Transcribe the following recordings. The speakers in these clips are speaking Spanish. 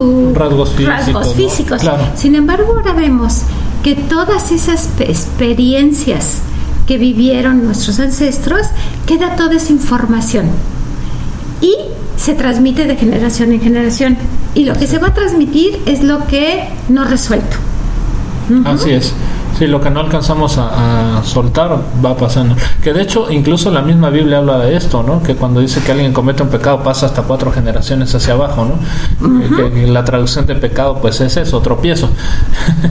rasgos físicos. ¿no? Claro. Sin embargo, ahora vemos que todas esas experiencias que vivieron nuestros ancestros, queda toda esa información y se transmite de generación en generación, y lo que se va a transmitir es lo que no resuelto. Así es. Sí, lo que no alcanzamos a soltar va pasando. Que de hecho, incluso la misma Biblia habla de esto, ¿no? Que cuando dice que alguien comete un pecado pasa hasta 4 generaciones hacia abajo, ¿no? Que la traducción de pecado, pues es eso, tropiezo.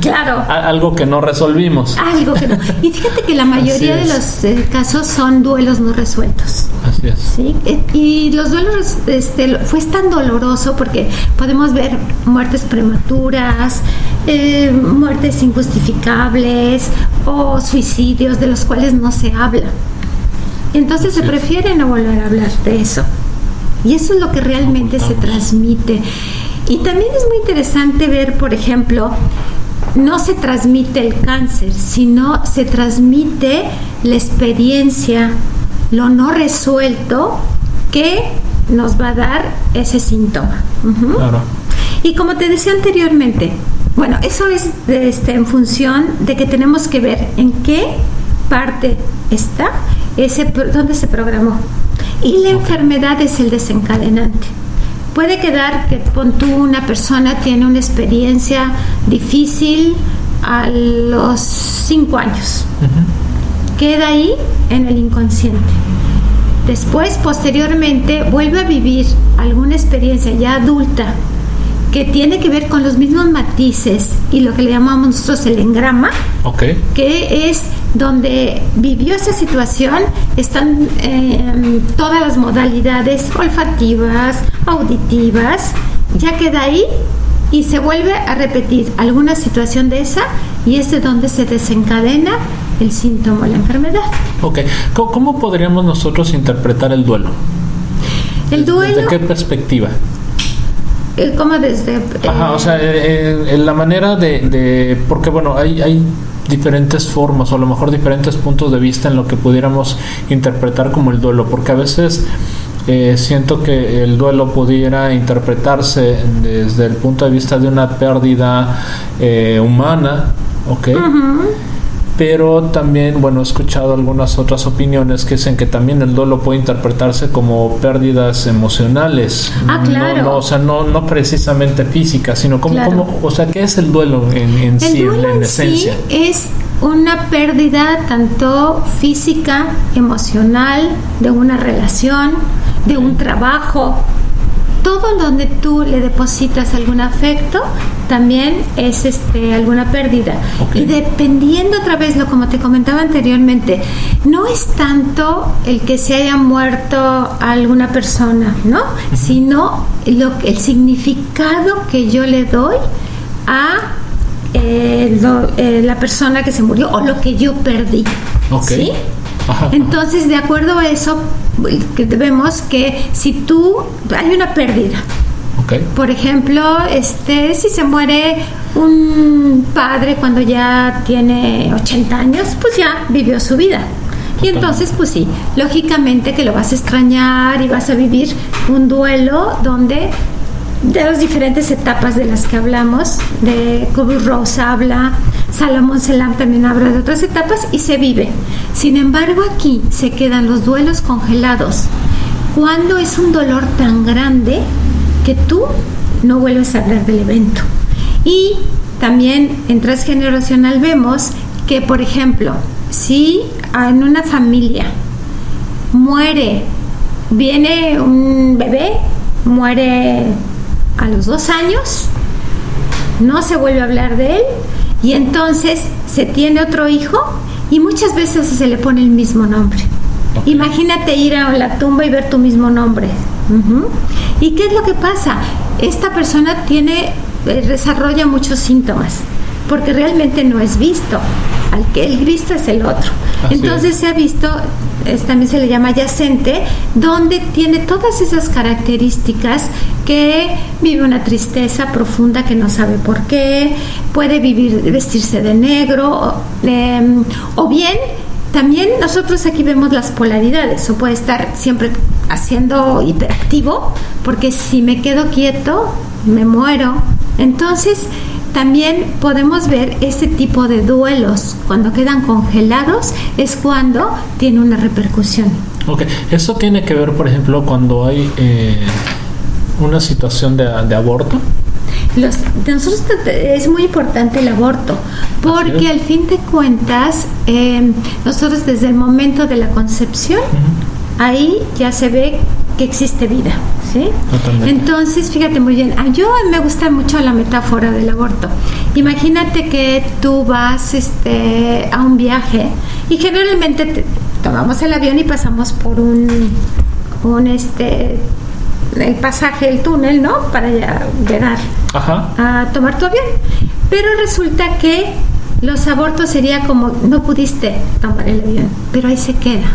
Claro. Algo que no resolvimos. Algo que no. Y fíjate que la mayoría de los casos son duelos no resueltos. Así es. ¿Sí? Y los duelos fue tan doloroso porque podemos ver muertes prematuras, muertes injustificables o suicidios de los cuales no se habla. Entonces se prefiere no volver a hablar de eso. Y eso es lo que realmente se transmite. Y también es muy interesante ver, por ejemplo, no se transmite el cáncer, sino se transmite la experiencia, lo no resuelto que nos va a dar ese síntoma. Claro. Y como te decía anteriormente, bueno, eso es en función de que tenemos que ver en qué parte está dónde se programó. Y la enfermedad es el desencadenante. Puede quedar que una persona tiene una experiencia difícil a los 5 años. Queda ahí en el inconsciente. Después, posteriormente, vuelve a vivir alguna experiencia ya adulta que tiene que ver con los mismos matices y lo que le llamamos nosotros el engrama, que es donde vivió esa situación, están todas las modalidades olfativas, auditivas, ya queda ahí y se vuelve a repetir alguna situación de esa, y es de donde se desencadena el síntoma, la enfermedad. ¿Cómo podríamos nosotros interpretar el duelo? El duelo, ¿desde qué perspectiva? ¿Cómo desde? O sea, en la manera de porque bueno, hay diferentes formas o a lo mejor diferentes puntos de vista en lo que pudiéramos interpretar como el duelo, porque a veces siento que el duelo pudiera interpretarse desde el punto de vista de una pérdida humana, pero también, bueno, he escuchado algunas otras opiniones que dicen que también el duelo puede interpretarse como pérdidas emocionales. Claro. No precisamente físicas, sino ¿qué es el duelo en sí, en esencia? Sí es una pérdida tanto física, emocional, de una relación, de un trabajo. Todo donde tú le depositas algún afecto también es alguna pérdida. Y dependiendo otra vez, como te comentaba anteriormente, no es tanto el que se haya muerto alguna persona, ¿no? Sino el significado que yo le doy a la persona que se murió o lo que yo perdí. ¿Sí? Entonces, de acuerdo a eso, que vemos que si hay una pérdida, por ejemplo, si se muere un padre cuando ya tiene 80 años, pues ya vivió su vida. Y entonces, pues sí, lógicamente que lo vas a extrañar y vas a vivir un duelo donde de las diferentes etapas de las que hablamos, de Kubler-Ross habla, Salomón Selam también habla de otras etapas y se vive. Sin embargo, aquí se quedan los duelos congelados cuando es un dolor tan grande que tú no vuelves a hablar del evento. Y también en transgeneracional vemos que, por ejemplo, si en una familia viene un bebé, muere a los 2 años, no se vuelve a hablar de él, y entonces se tiene otro hijo y muchas veces se le pone el mismo nombre. Imagínate ir a la tumba y ver tu mismo nombre. ¿Y qué es lo que pasa? Esta persona desarrolla muchos síntomas porque realmente no es visto. Al que el visto es el otro. Entonces se ha visto, también se le llama yacente, donde tiene todas esas características, que vive una tristeza profunda que no sabe por qué, puede vestirse de negro, o bien también nosotros aquí vemos las polaridades, o puede estar siempre haciendo hiperactivo, porque si me quedo quieto me muero. Entonces, también podemos ver ese tipo de duelos. Cuando quedan congelados es cuando tiene una repercusión. Ok, eso tiene que ver, por ejemplo, cuando hay una situación de aborto. Nosotros es muy importante el aborto, porque al fin de cuentas, nosotros desde el momento de la concepción, ahí ya se ve que existe vida, ¿sí? Totalmente. Entonces, fíjate muy bien, me gusta mucho la metáfora del aborto. Imagínate que tú vas a un viaje y generalmente tomamos el avión y pasamos por el pasaje, el túnel, ¿no? Para llegar a tomar tu avión. Pero resulta que los abortos sería como, no pudiste tomar el avión, pero ahí se queda.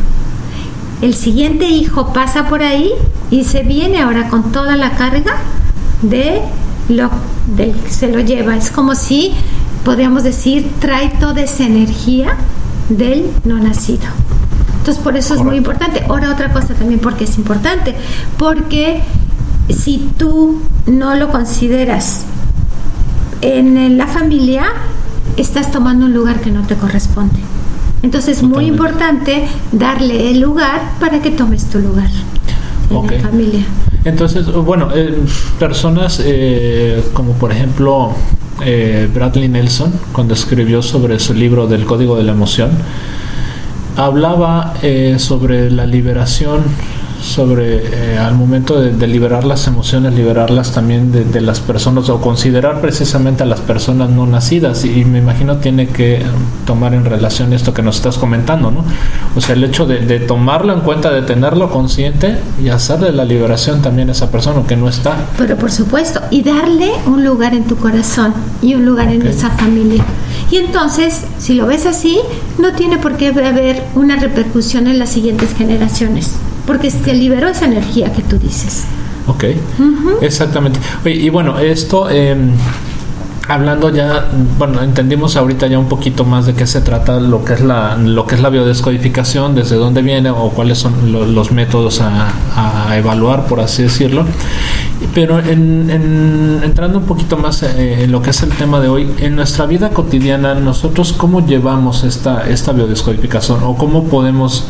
El siguiente hijo pasa por ahí y se viene ahora con toda la carga se lo lleva. Es como si, podríamos decir, trae toda esa energía del no nacido. Entonces, por eso es muy importante. Ahora, otra cosa también, porque es importante, porque si tú no lo consideras en la familia, estás tomando un lugar que no te corresponde. Entonces, es muy importante darle el lugar para que tomes tu lugar en la familia. Entonces, bueno, personas como por ejemplo Bradley Nelson, cuando escribió sobre su libro del Código de la Emoción, hablaba sobre la liberación, sobre al momento de liberar las emociones, liberarlas también de las personas, o considerar precisamente a las personas no nacidas, y me imagino tiene que tomar en relación esto que nos estás comentando, ¿no? O sea, el hecho de tomarlo en cuenta, de tenerlo consciente y hacerle la liberación también a esa persona que no está. Pero por supuesto, y darle un lugar en tu corazón y un lugar en esa familia. Y entonces, si lo ves así, no tiene por qué haber una repercusión en las siguientes generaciones, porque se liberó esa energía que tú dices. Ok, exactamente. Oye, y bueno, esto, hablando ya, bueno, entendimos ahorita ya un poquito más de qué se trata, lo que es la biodescodificación, desde dónde viene o cuáles son los métodos a evaluar, por así decirlo. Pero entrando un poquito más en lo que es el tema de hoy, en nuestra vida cotidiana, nosotros ¿cómo llevamos esta biodescodificación, o cómo podemos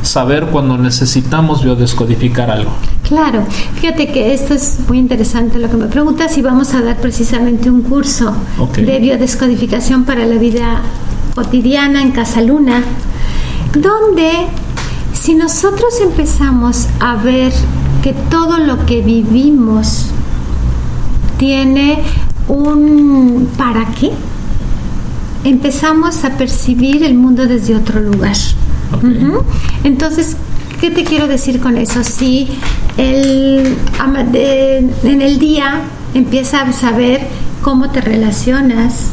saber cuando necesitamos biodescodificar algo? Claro, fíjate que esto es muy interesante lo que me preguntas, y vamos a dar precisamente un curso de biodescodificación para la vida cotidiana en Casa Luna, donde si nosotros empezamos a ver que todo lo que vivimos tiene un para qué, empezamos a percibir el mundo desde otro lugar. Entonces, ¿qué te quiero decir con eso? Si en el día empiezas a saber cómo te relacionas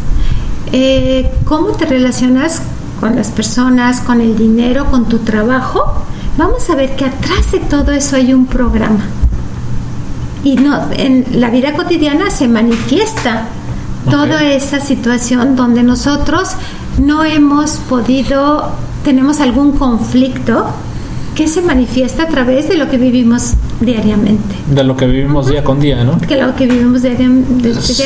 con las personas, con el dinero, con tu trabajo, vamos a ver que atrás de todo eso hay un programa. Y en la vida cotidiana se manifiesta toda esa situación donde nosotros no hemos podido, tenemos algún conflicto que se manifiesta a través de lo que vivimos diariamente. De lo que vivimos día con día, ¿no? Que lo que vivimos día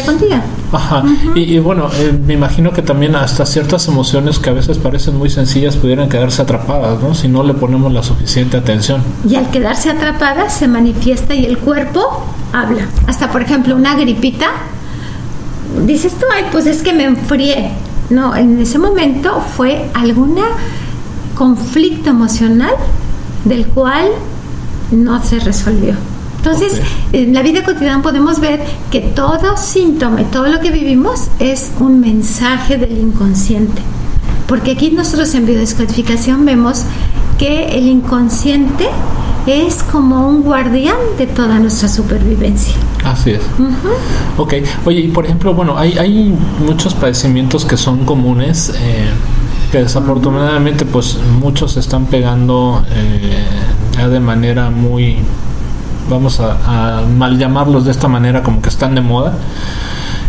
con día. Ajá. Y bueno, me imagino que también hasta ciertas emociones que a veces parecen muy sencillas pudieran quedarse atrapadas, ¿no? Si no le ponemos la suficiente atención. Y al quedarse atrapadas se manifiesta y el cuerpo habla. Hasta, por ejemplo, una gripita, dices tú, ay, pues es que me enfrié. No, en ese momento fue algún conflicto emocional del cual no se resolvió. Entonces, en la vida cotidiana podemos ver que todo síntoma y todo lo que vivimos es un mensaje del inconsciente. Porque aquí nosotros en biodescodificación vemos que el inconsciente es como un guardián de toda nuestra supervivencia. Así es. Ok. Oye, y por ejemplo, bueno, hay muchos padecimientos que son comunes, que desafortunadamente pues muchos se están pegando ya de manera muy, vamos a mal llamarlos de esta manera, como que están de moda.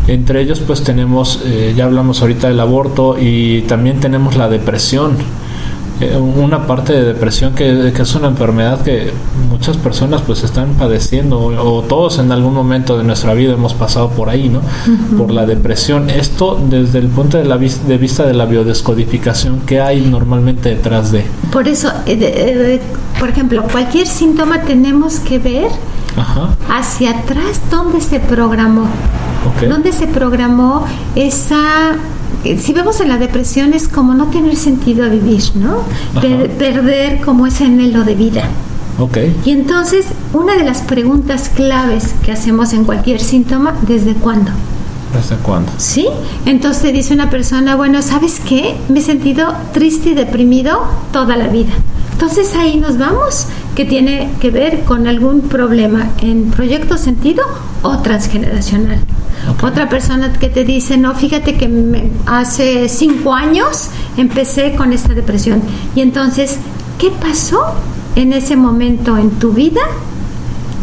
Entre ellos pues tenemos, ya hablamos ahorita del aborto, y también tenemos la depresión. una parte de depresión que es una enfermedad que muchas personas pues están padeciendo, o todos en algún momento de nuestra vida hemos pasado por ahí, ¿no? Por la depresión. Esto desde el punto de vista de la biodescodificación, ¿qué hay normalmente detrás de? Por eso, por ejemplo, cualquier síntoma tenemos que ver hacia atrás dónde se programó. ¿Dónde se programó esa? Si vemos en la depresión es como no tener sentido a vivir, ¿no? Perder como ese anhelo de vida. Y entonces, una de las preguntas claves que hacemos en cualquier síntoma, ¿desde cuándo? ¿Desde cuándo? ¿Sí? Entonces dice una persona, bueno, ¿sabes qué? Me he sentido triste y deprimido toda la vida. Entonces ahí nos vamos, que tiene que ver con algún problema en proyecto sentido o transgeneracional. Otra persona que te dice, no, fíjate que hace 5 años empecé con esta depresión. Y entonces, ¿qué pasó en ese momento en tu vida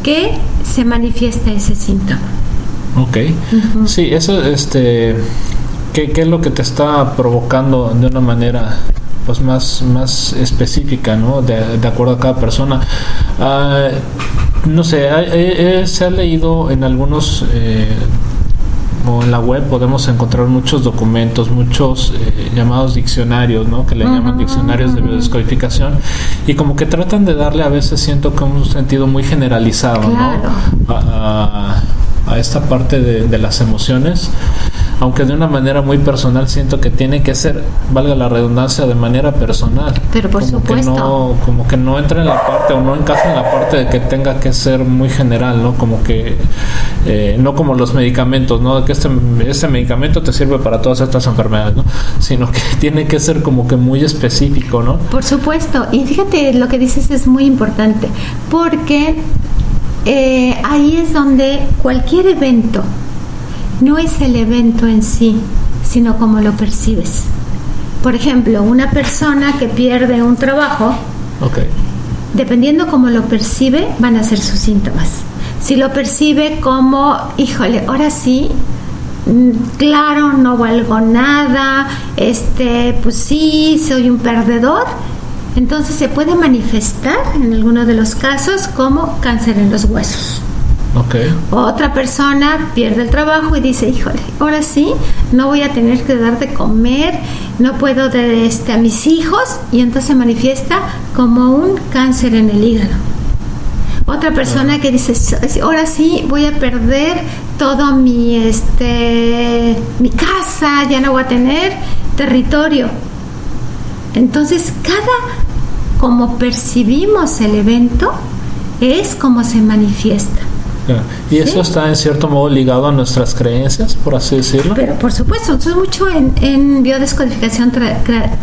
que se manifiesta ese síntoma? Sí, eso, ¿qué es lo que te está provocando de una manera pues más específica, ¿no? De acuerdo a cada persona? No sé, se ha leído en algunos o en la web podemos encontrar muchos documentos, muchos llamados diccionarios, ¿no? Que le llaman diccionarios de biodescodificación, y como que tratan de darle, a veces siento que un sentido muy generalizado, ¿no? A esta parte de las emociones, aunque de una manera muy personal. Siento que tiene que ser, valga la redundancia, de manera personal. Pero por supuesto. Como que no entra en la parte, o no encaja en la parte de que tenga que ser muy general, ¿no? Como que no como los medicamentos, ¿no? De que este medicamento te sirve para todas estas enfermedades, ¿no? Sino que tiene que ser como que muy específico, ¿no? Por supuesto. Y fíjate, lo que dices es muy importante, porque ahí es donde cualquier evento no es el evento en sí, sino cómo lo percibes. Por ejemplo, una persona que pierde un trabajo, dependiendo cómo lo percibe, van a ser sus síntomas. Si lo percibe como, híjole, ahora sí, claro, no valgo nada, pues sí, soy un perdedor, entonces se puede manifestar en algunos de los casos como cáncer en los huesos. Otra persona pierde el trabajo y dice, híjole, ahora sí, no voy a tener que dar de comer, no puedo dar a mis hijos, y entonces se manifiesta como un cáncer en el hígado. Otra persona que dice, ahora sí, voy a perder todo mi casa, ya no voy a tener territorio. Entonces, como percibimos el evento, es como se manifiesta. Y eso está en cierto modo ligado a nuestras creencias, por así decirlo. Pero por supuesto, nosotros mucho en biodescodificación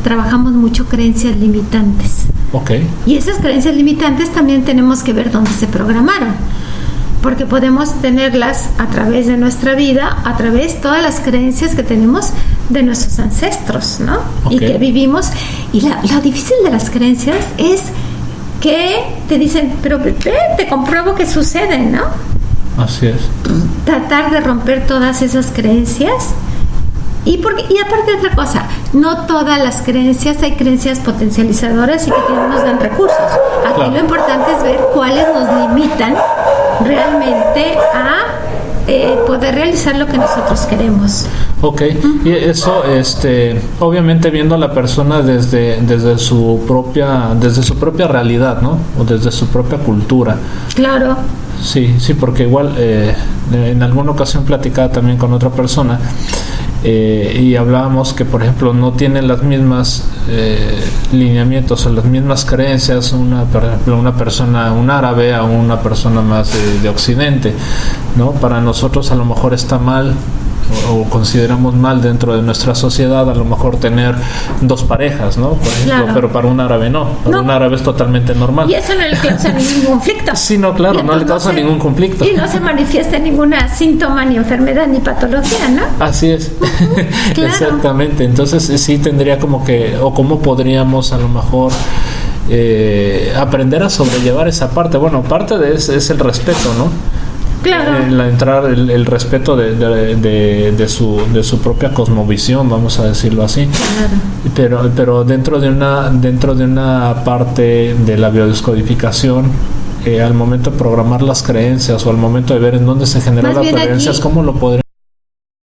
trabajamos mucho creencias limitantes. Y esas creencias limitantes también tenemos que ver dónde se programaron, porque podemos tenerlas a través de nuestra vida, a través de todas las creencias que tenemos de nuestros ancestros, ¿no? Y que vivimos. Y lo difícil de las creencias es que te dicen, pero te compruebo que sucede, ¿no? Así es. Tratar de romper todas esas creencias. Y aparte de otra cosa, no todas las creencias, hay creencias potencializadoras y que nos dan recursos. Aquí lo importante es ver cuáles nos limitan realmente a poder realizar lo que nosotros queremos. Y eso, obviamente viendo a la persona desde su propia realidad, ¿no? O desde su propia cultura. Claro. Sí, porque igual en alguna ocasión platicaba también con otra persona y hablábamos que, por ejemplo, no tienen las mismas lineamientos o las mismas creencias por ejemplo, una persona, un árabe, a una persona más de Occidente, ¿no? Para nosotros a lo mejor está mal, o consideramos mal dentro de nuestra sociedad a lo mejor tener 2 parejas, ¿no? Por ejemplo, pero para un árabe no. Para un árabe es totalmente normal. Y eso no le causa ningún conflicto. Sí, no, claro, no le causa ningún conflicto. Y no se manifiesta ningún síntoma, ni enfermedad, ni patología, ¿no? Así es. Exactamente. Entonces sí tendría como que, o cómo podríamos a lo mejor aprender a sobrellevar esa parte. Bueno, parte de eso es el respeto, ¿no? Claro. El respeto de su propia cosmovisión, vamos a decirlo así. Claro. Pero dentro de una parte de la biodescodificación, al momento de programar las creencias o al momento de ver en dónde se generó Más la bien creencia, aquí, ¿cómo lo podríamos